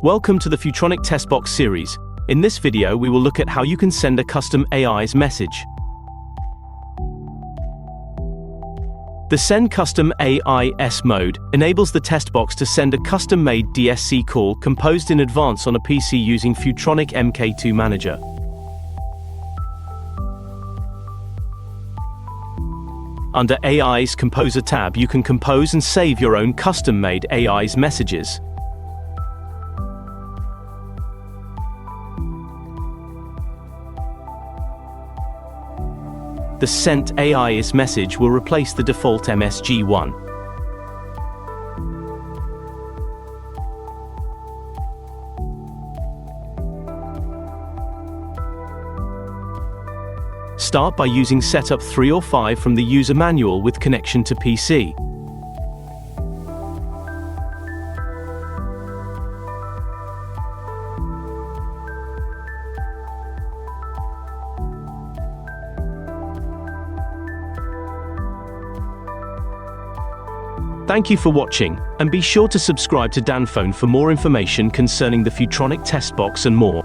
Welcome to the Futronic Test Box series. In this video we will look at how you can send a custom AIS message. The Send Custom AIS mode enables the test box to send a custom-made DSC call composed in advance on a PC using Futronic MKII Manager. Under AIS Composer tab, you can compose and save your own custom-made AIS messages. The sent AIS message will replace the default MSG one. Start by using Setup 3 or 5 from the user manual with connection to PC. Thank you for watching, and be sure to subscribe to Danphone for more information concerning the Futronic test box and more.